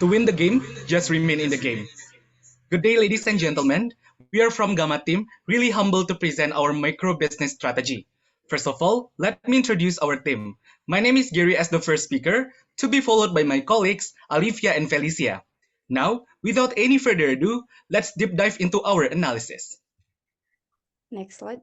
To win the game, just remain in the game. Good day, ladies and gentlemen. We are from Gama team, really humbled to present our micro business strategy. First of all, let me introduce our team. My name is Gary as the first speaker, to be followed by my colleagues, Alivia and Felicia. Now, without any further ado, let's deep dive into our analysis. Next slide.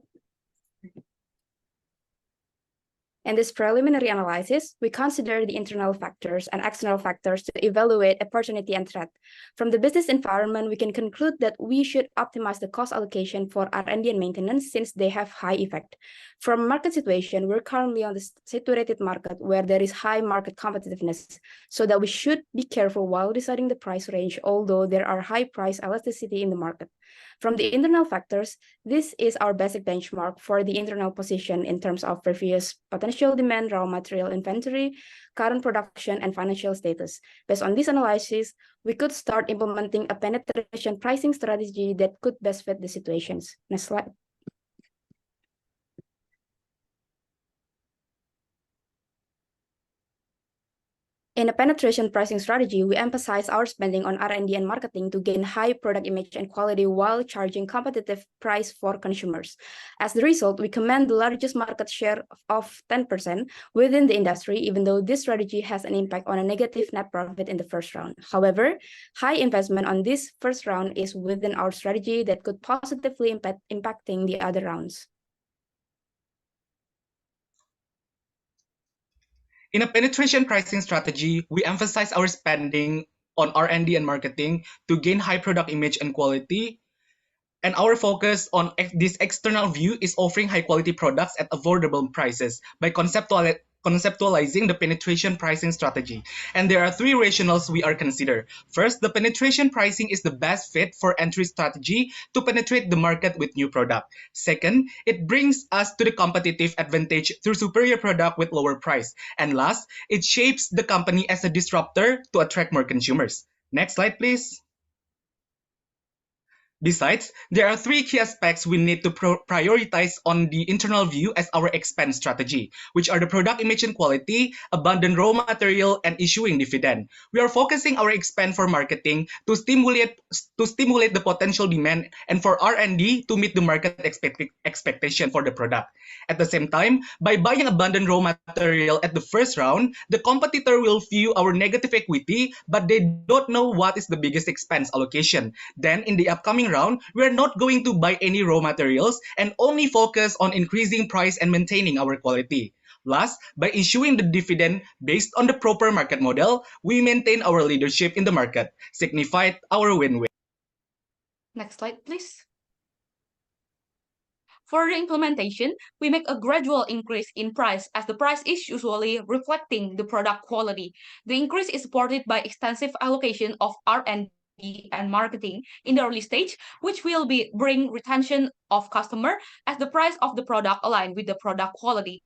In this preliminary analysis, we consider the internal factors and external factors to evaluate opportunity and threat. From the business environment, we can conclude that we should optimize the cost allocation for R&D and maintenance since they have high effect. From market situation, we're currently on the saturated market where there is high market competitiveness, so that we should be careful while deciding the price range, although there are high price elasticity in the market. From the internal factors, this is our basic benchmark for the internal position in terms of previous potential demand, raw material inventory, current production, and financial status. Based on this analysis, we could start implementing a penetration pricing strategy that could best fit the situations. Next slide. In a penetration pricing strategy, we emphasize our spending on R&D and marketing to gain high product image and quality while charging competitive price for consumers. As the result, we command the largest market share of 10% within the industry, even though this strategy has an impact on a negative net profit in the first round. However, high investment on this first round is within our strategy that could positively impacting the other rounds. In a penetration pricing strategy, we emphasize our spending on R&D and marketing to gain high product image and quality. And our focus on this external view is offering high quality products at affordable prices by conceptualizing the penetration pricing strategy. And there are three rationales we are consider. First, the penetration pricing is the best fit for entry strategy to penetrate the market with new product. Second, it brings us to the competitive advantage through superior product with lower price. And last, it shapes the company as a disruptor to attract more consumers. Next slide, please. Besides, there are three key aspects we need to prioritize on the internal view as our expense strategy, which are the product image and quality, abundant raw material, and issuing dividend. We are focusing our expense for marketing to stimulate the potential demand and for R&D to meet the market expectation for the product. At the same time, by buying abundant raw material at the first round, the competitor will view our negative equity, but they don't know what is the biggest expense allocation. Then in the upcoming round, we are not going to buy any raw materials and only focus on increasing price and maintaining our quality. Last, by issuing the dividend based on the proper market model, we maintain our leadership in the market, signified our win-win. Next slide, please. For the implementation, we make a gradual increase in price as the price is usually reflecting the product quality. The increase is supported by extensive allocation of R&D and marketing in the early stage, which will bring retention of customer as the price of the product align with the product quality.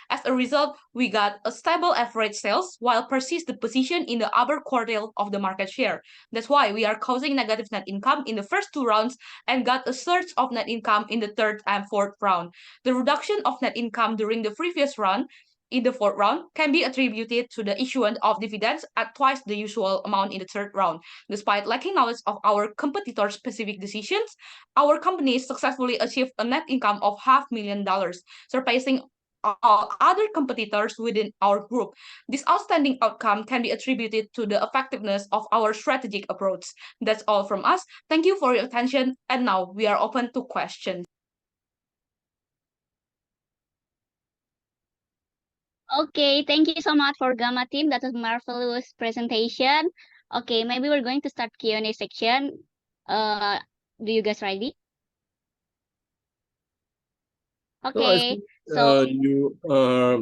As a result, we got a stable average sales while persist the position in the upper quartile of the market share. That's why we are causing negative net income in the first two rounds and got a surge of net income in the third and fourth round. The reduction of net income during the previous round in the fourth round can be attributed to the issuance of dividends at twice the usual amount in the third round. Despite lacking knowledge of our competitors' specific decisions, our company successfully achieved a net income of $500,000, surpassing all other competitors within our group. This outstanding outcome can be attributed to the effectiveness of our strategic approach. That's all from us. Thank you for your attention, and now we are open to questions. Okay, thank you so much for Gama team. That was marvelous presentation. Okay, maybe we're going to start Q&A section. Do you guys ready? Okay, so you are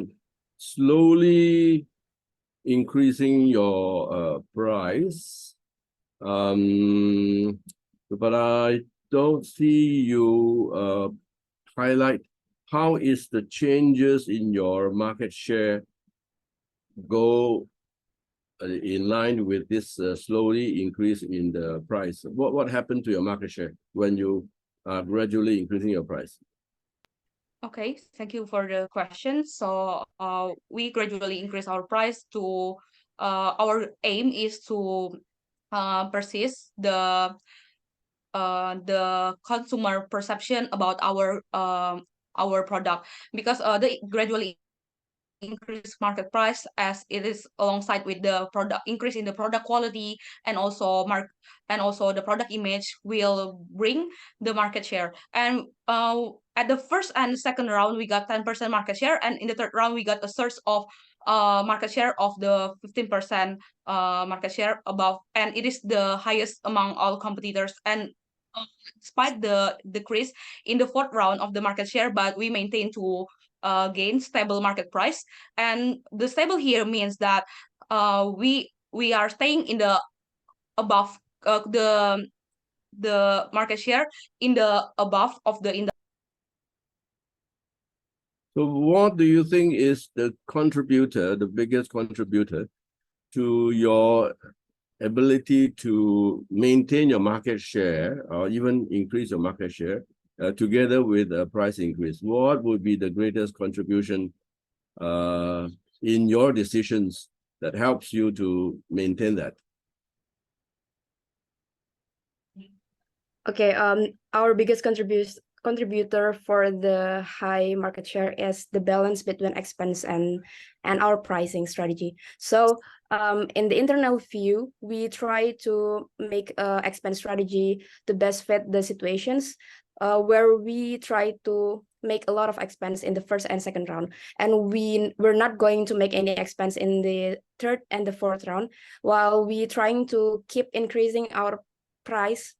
slowly increasing your price, but I don't see you highlight how is the changes in your market share go in line with this slowly increase in the price. What happened to your market share when you are gradually increasing your price? Okay, thank you for the question. So we gradually increase our price to our aim is to persist the consumer perception about our product, because the gradually increase market price as it is alongside with the product increase in the product quality, and also the product image will bring the market share. And at the first and second round we got 10% market share, and in the third round we got a surge of market share of the 15% market share above, and it is the highest among all competitors. And despite the decrease in the fourth round of the market share, but we maintain to gain stable market price. And the stable here means that we are staying in the above the market share in the above of the industry. So what do you think is the biggest contributor to your ability to maintain your market share or even increase your market share together with a price increase? What would be the greatest contribution in your decisions that helps you to maintain that? Okay, our biggest contributor for the high market share is the balance between expense and our pricing strategy. So in the internal view, we try to make expense strategy to best fit the situations where we try to make a lot of expense in the first and second round, and we're not going to make any expense in the third and the fourth round, while we trying to keep increasing our price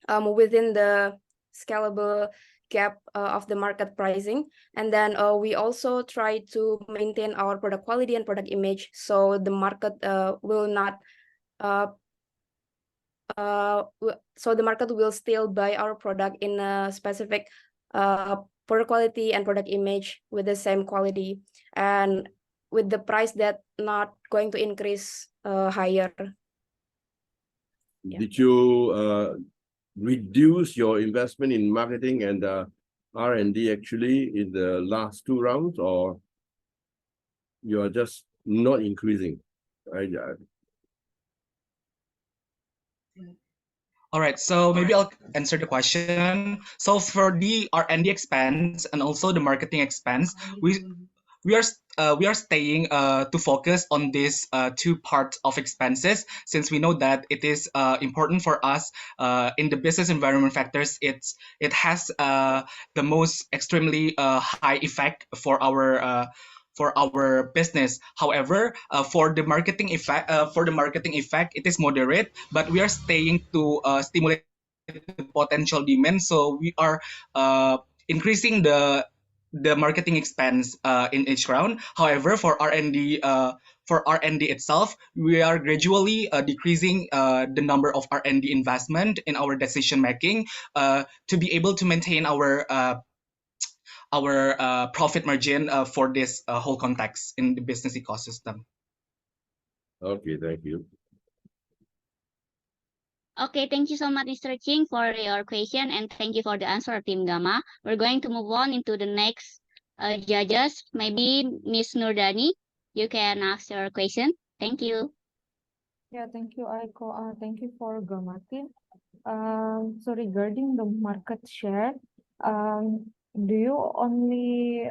within the scalable gap of the market pricing. And then we also try to maintain our product quality and product image, so the market will not so the market will still buy our product in a specific product quality and product image with the same quality, and with the price that not going to increase higher. Yeah. Did you reduce your investment in marketing and R&D actually in the last two rounds, or you are just not increasing? All right, so maybe I'll answer the question. So for the R&D expense and also the marketing expense, we are staying to focus on these two parts of expenses, since we know that it is important for us in the business environment factors. It has the most extremely high effect for our business. However, for the marketing effect, it is moderate, but we are staying to stimulate the potential demand. So we are increasing the marketing expense in each round. However, for R&D itself, we are gradually decreasing the number of R&D investment in our decision making to be able to maintain our profit margin for this whole context in the business ecosystem. Okay, thank you. Okay, thank you so much, Mr. Ching, for your question, and thank you for the answer, Team Gama. We're going to move on into the next judges. Maybe Ms. Nurdani, you can ask your question. Thank you. Yeah, thank you, Aiko. Thank you for Gama team. So regarding the market share, do you only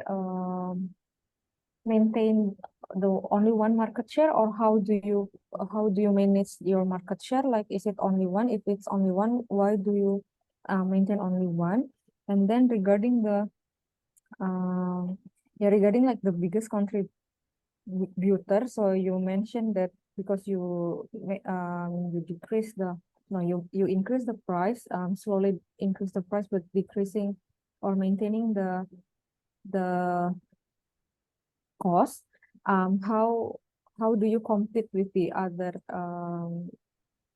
maintain the only one market share, or how do you manage your market share? Like, is it only one? If it's only one, why do you maintain only one? And then regarding the regarding like the biggest contributor, so you mentioned that because you decrease the you increase the price, slowly increase the price, but decreasing or maintaining the cost. How do you compete with the other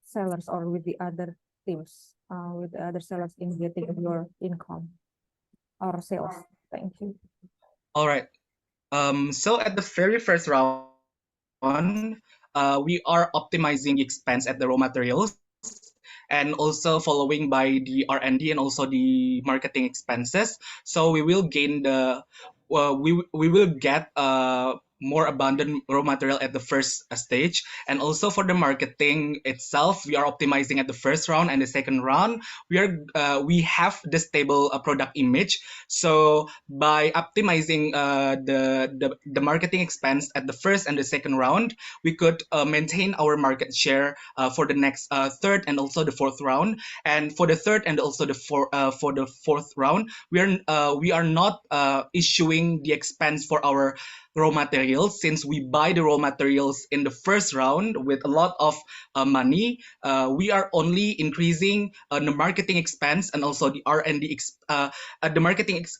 sellers or with the other teams, with the other sellers in getting your income or sales? Thank you. All right. So at the very first round, we are optimizing expense at the raw materials, and also following by the R&D and also the marketing expenses. So we will gain we will get more abundant raw material at the first stage. And also for the marketing itself, we are optimizing at the first round and the second round. We have the stable product image. So by optimizing the marketing expense at the first and the second round, we could maintain our market share for the next third and also the fourth round. And for the third and also for the fourth round, we are not issuing the expense for our raw materials, since we buy the raw materials in the first round with a lot of money. We are only increasing the marketing expense and also the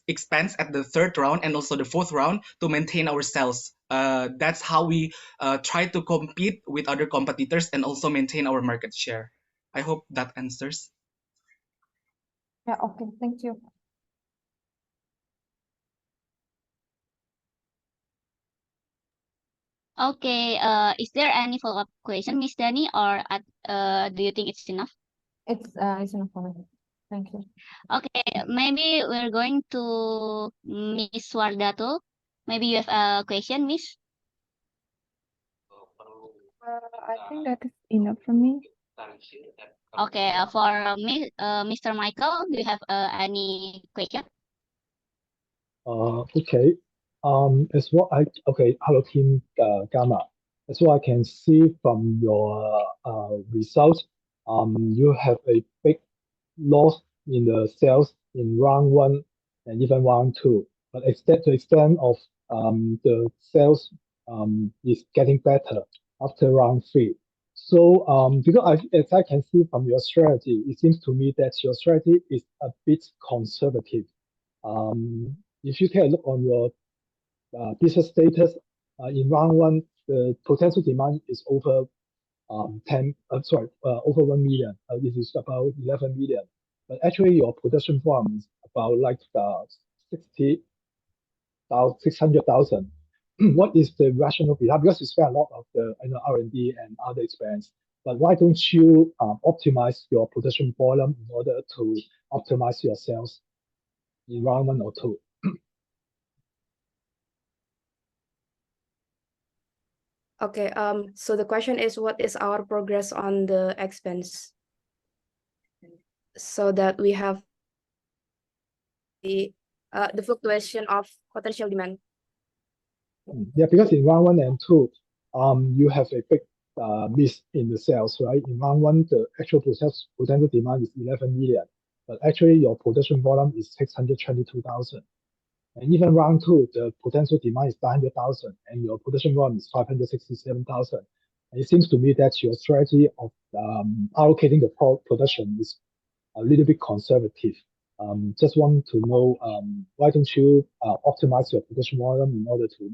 expense at the third round and also the fourth round to maintain our sales. That's how we try to compete with other competitors and also maintain our market share. I hope that answers. Yeah, okay, thank you. Okay, is there any follow-up question, Miss Dani, or do you think it's enough? It's enough for me. Thank you. Okay, maybe we're going to Miss Wardato. Maybe you have a question, Miss? I think that is enough for me. Okay, for Mr. Michael, do you have any question? Okay. Hello team Gama. As what I can see from your results, you have a big loss in the sales in round one and even round two. But to the extent of the sales is getting better after round three. So because as I can see from your strategy, it seems to me that your strategy is a bit conservative. If you take a look on your business status in round one, the potential demand is over over 1 million. This is about 11 million. But actually, your production volume is about like 600,000. What is the rationale behind? Because you spend a lot of the R&D and other expense. But why don't you optimize your production volume in order to optimize your sales in round one or two? Okay, so the question is, what is our progress on the expense so that we have the fluctuation of potential demand? Yeah, because in round one and two, you have a big miss in the sales, right? In round one, the actual potential demand is 11 million, but actually your production volume is 622,000. And even round two, the potential demand is 900,000, and your production volume is 567,000. And it seems to me that your strategy of allocating the production is a little bit conservative. Just want to know why don't you optimize your production volume in order to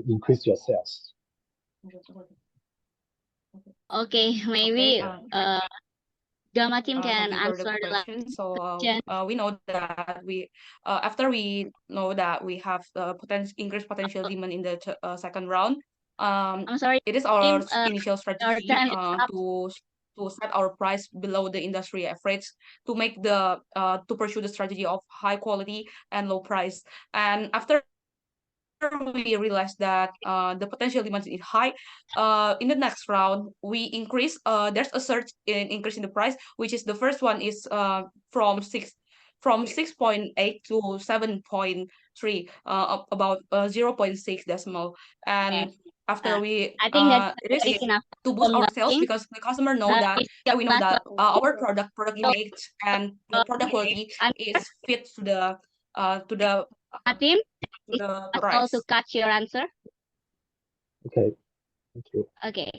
increase your sales? Okay, maybe Gama team can Thank you for the answer the last question. So question. we know that after we know that we have increased potential demand in the second round. I'm sorry, It is our team, initial your strategy time is up. to set our price below the industry average to make to pursue the strategy of high quality and low price. And after we realized that the potential demand is high, in the next round we increase. There's a surge in increase in the price, which is the first one is from 6.8 to 7.3, about 0.6 decimal. And Yes. after I think that it is is enough to boost from our the sales, team. because the customer know that Is your we know last that one. our product image and the product quality I'm is fit to the team. to the That's all to price. catch your answer. Okay, thank you. Okay.